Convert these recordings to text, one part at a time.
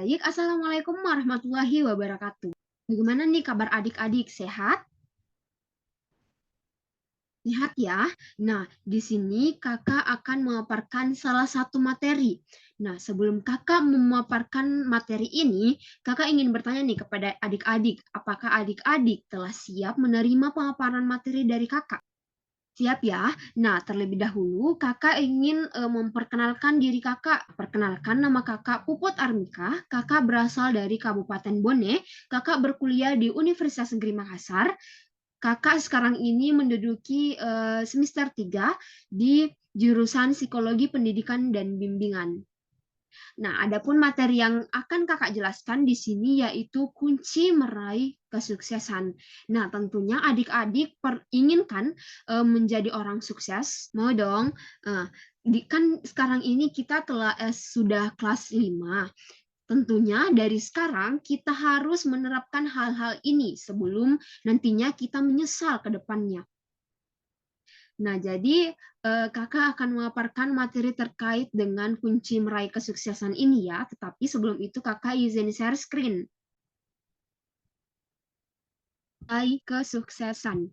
Baik, Assalamualaikum warahmatullahi wabarakatuh. Bagaimana nih kabar adik-adik? Sehat? Sehat ya? Nah, di sini kakak akan memaparkan salah satu materi. Nah, sebelum kakak memaparkan materi ini, kakak ingin bertanya nih kepada adik-adik, apakah adik-adik telah siap menerima pemaparan materi dari kakak? Siap ya. Nah, terlebih dahulu kakak ingin memperkenalkan diri kakak. Perkenalkan, nama kakak Puput Armika. Kakak berasal dari Kabupaten Bone. Kakak berkuliah di Universitas Negeri Makassar. Kakak sekarang ini menduduki semester 3 di jurusan Psikologi Pendidikan dan Bimbingan. Nah, adapun materi yang akan kakak jelaskan di sini yaitu kunci meraih kesuksesan. Nah, tentunya adik-adik inginkan menjadi orang sukses. Mau dong. Kan sekarang ini kita telah sudah kelas 5. Tentunya dari sekarang kita harus menerapkan hal-hal ini sebelum nantinya kita menyesal ke depannya. Nah, jadi kakak akan memaparkan materi terkait dengan kunci meraih kesuksesan ini ya, tetapi sebelum itu kakak izin share screen. Meraih kesuksesan.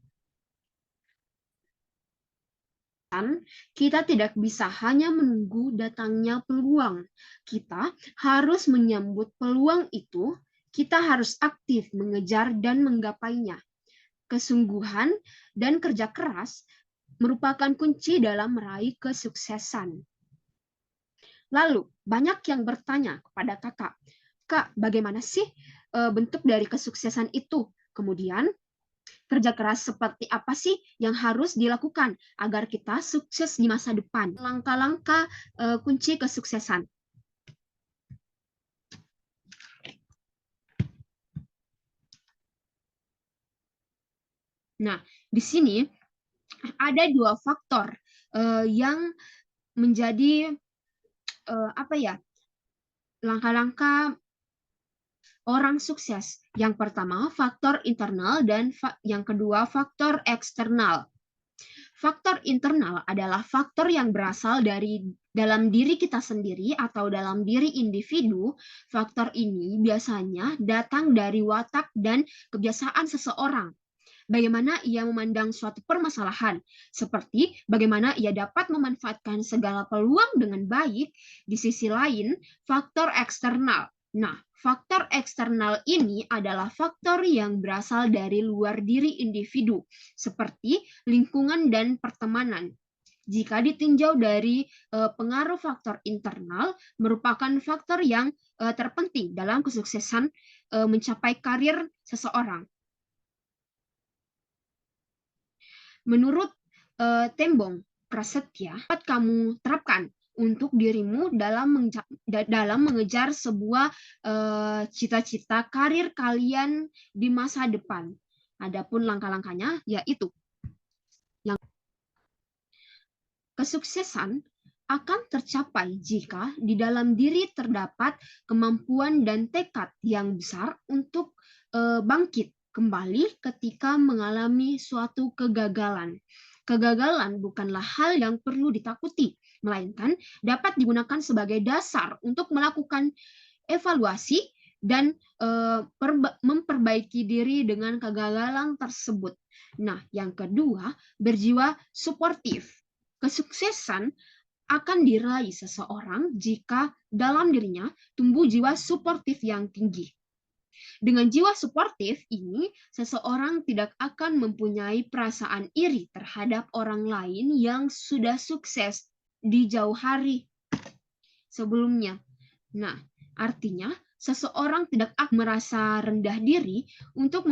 Kita tidak bisa hanya menunggu datangnya peluang. Kita harus menyambut peluang itu, kita harus aktif mengejar dan menggapainya. Kesungguhan dan kerja keras merupakan kunci dalam meraih kesuksesan. Lalu, banyak yang bertanya kepada kakak, Kak, bagaimana sih bentuk dari kesuksesan itu? Kemudian, kerja keras seperti apa sih yang harus dilakukan agar kita sukses di masa depan? Langkah-langkah kunci kesuksesan. Nah, di sini ada dua faktor yang menjadi apa ya, langkah-langkah orang sukses. Yang pertama, faktor internal dan yang kedua, faktor eksternal. Faktor internal adalah faktor yang berasal dari dalam diri kita sendiri atau dalam diri individu. Faktor ini biasanya datang dari watak dan kebiasaan seseorang. Bagaimana ia memandang suatu permasalahan, seperti bagaimana ia dapat memanfaatkan segala peluang dengan baik. Di sisi lain, faktor eksternal. Nah, faktor eksternal ini adalah faktor yang berasal dari luar diri individu, seperti lingkungan dan pertemanan. Jika ditinjau dari pengaruh faktor internal, merupakan faktor yang terpenting dalam kesuksesan mencapai karir seseorang. Menurut Tembong Prasetya, dapat kamu terapkan untuk dirimu dalam mengejar sebuah cita-cita karir kalian di masa depan. Adapun langkah-langkahnya yaitu yang kesuksesan akan tercapai jika di dalam diri terdapat kemampuan dan tekad yang besar untuk bangkit kembali ketika mengalami suatu kegagalan. Kegagalan bukanlah hal yang perlu ditakuti, melainkan dapat digunakan sebagai dasar untuk melakukan evaluasi dan memperbaiki diri dengan kegagalan tersebut. Nah, yang kedua, berjiwa suportif. Kesuksesan akan diraih seseorang jika dalam dirinya tumbuh jiwa suportif yang tinggi. Dengan jiwa suportif ini, seseorang tidak akan mempunyai perasaan iri terhadap orang lain yang sudah sukses di jauh hari sebelumnya. Nah, artinya seseorang tidak akan merasa rendah diri untuk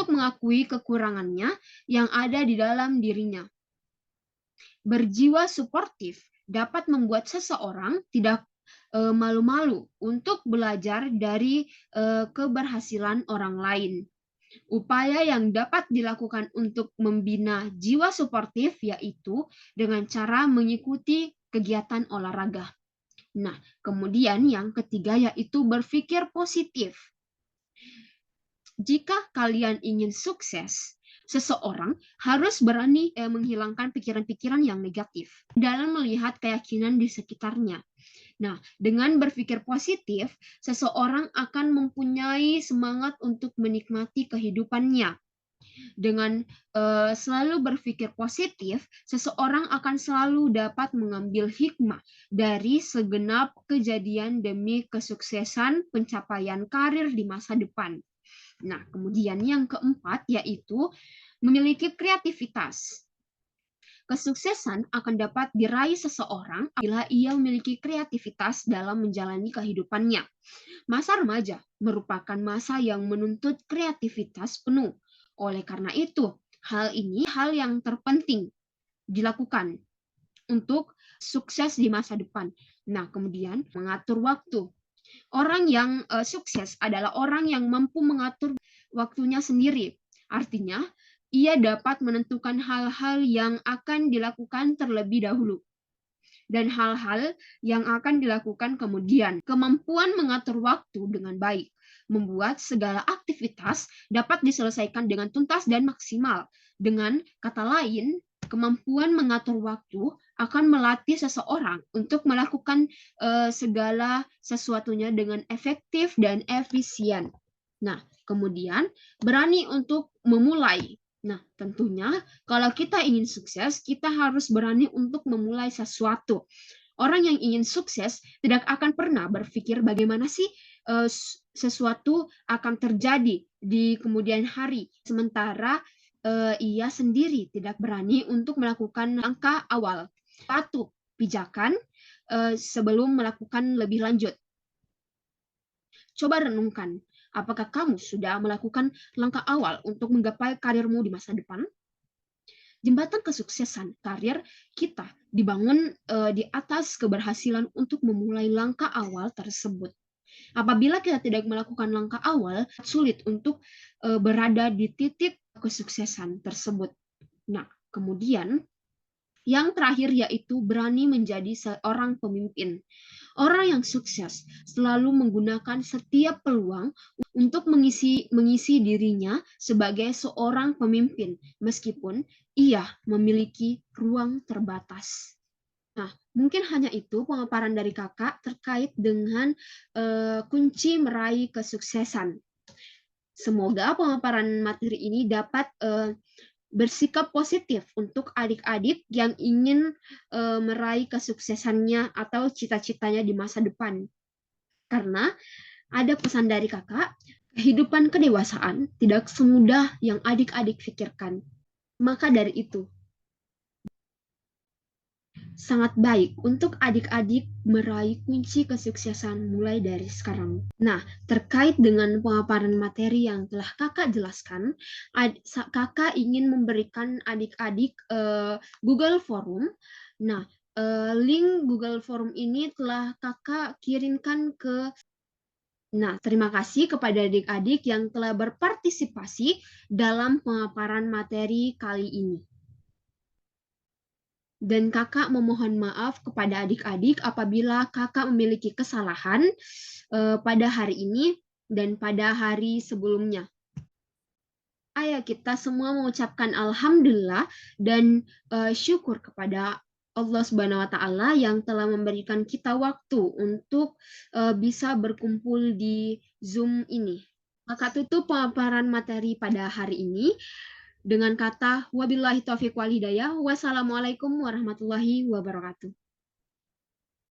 mengakui kekurangannya yang ada di dalam dirinya. Berjiwa suportif dapat membuat seseorang tidak malu-malu untuk belajar dari keberhasilan orang lain. Upaya yang dapat dilakukan untuk membina jiwa suportif yaitu dengan cara mengikuti kegiatan olahraga. Nah, kemudian yang ketiga yaitu berpikir positif. Jika kalian ingin sukses, seseorang harus berani menghilangkan pikiran-pikiran yang negatif dalam melihat keyakinan di sekitarnya. Nah, dengan berpikir positif, seseorang akan mempunyai semangat untuk menikmati kehidupannya. Dengan selalu berpikir positif, seseorang akan selalu dapat mengambil hikmah dari segenap kejadian demi kesuksesan pencapaian karir di masa depan. Nah, kemudian yang keempat yaitu memiliki kreativitas. Kesuksesan akan dapat diraih seseorang apabila ia memiliki kreativitas dalam menjalani kehidupannya. Masa remaja merupakan masa yang menuntut kreativitas penuh. Oleh karena itu, hal ini hal yang terpenting dilakukan untuk sukses di masa depan. Nah, kemudian mengatur waktu. Orang yang sukses adalah orang yang mampu mengatur waktunya sendiri. Artinya, ia dapat menentukan hal-hal yang akan dilakukan terlebih dahulu dan hal-hal yang akan dilakukan kemudian. Kemampuan mengatur waktu dengan baik membuat segala aktivitas dapat diselesaikan dengan tuntas dan maksimal. Dengan kata lain, kemampuan mengatur waktu akan melatih seseorang untuk melakukan segala sesuatunya dengan efektif dan efisien. Nah, kemudian berani untuk memulai. Nah, tentunya kalau kita ingin sukses, kita harus berani untuk memulai sesuatu. Orang yang ingin sukses tidak akan pernah berpikir bagaimana sih sesuatu akan terjadi di kemudian hari. Sementara ia sendiri tidak berani untuk melakukan langkah awal. Satu, pijakan sebelum melakukan lebih lanjut. Coba renungkan, apakah kamu sudah melakukan langkah awal untuk menggapai karirmu di masa depan? Jembatan kesuksesan karir kita dibangun di atas keberhasilan untuk memulai langkah awal tersebut. Apabila kita tidak melakukan langkah awal, sulit untuk berada di titik kesuksesan tersebut. Nah, kemudian yang terakhir yaitu berani menjadi seorang pemimpin. Orang yang sukses selalu menggunakan setiap peluang untuk mengisi dirinya sebagai seorang pemimpin, meskipun ia memiliki ruang terbatas. Nah, mungkin hanya itu pemaparan dari kakak terkait dengan kunci meraih kesuksesan. Semoga pemaparan materi ini dapat bersikap positif untuk adik-adik yang ingin meraih kesuksesannya atau cita-citanya di masa depan. Karena ada pesan dari kakak, kehidupan kedewasaan tidak semudah yang adik-adik pikirkan. Maka dari itu, sangat baik untuk adik-adik meraih kunci kesuksesan mulai dari sekarang. Nah, terkait dengan pemaparan materi yang telah kakak jelaskan, kakak ingin memberikan adik-adik Google Form. Nah, link Google Form ini telah kakak kirimkan ke. Nah, terima kasih kepada adik-adik yang telah berpartisipasi dalam pemaparan materi kali ini. Dan kakak memohon maaf kepada adik-adik apabila kakak memiliki kesalahan pada hari ini dan pada hari sebelumnya. Ayo kita semua mengucapkan alhamdulillah dan syukur kepada Allah Subhanahu wa taala yang telah memberikan kita waktu untuk bisa berkumpul di Zoom ini. Maka tutup pemaparan materi pada hari ini dengan kata wabillahi taufiq wal hidayah. Wassalamualaikum warahmatullahi wabarakatuh.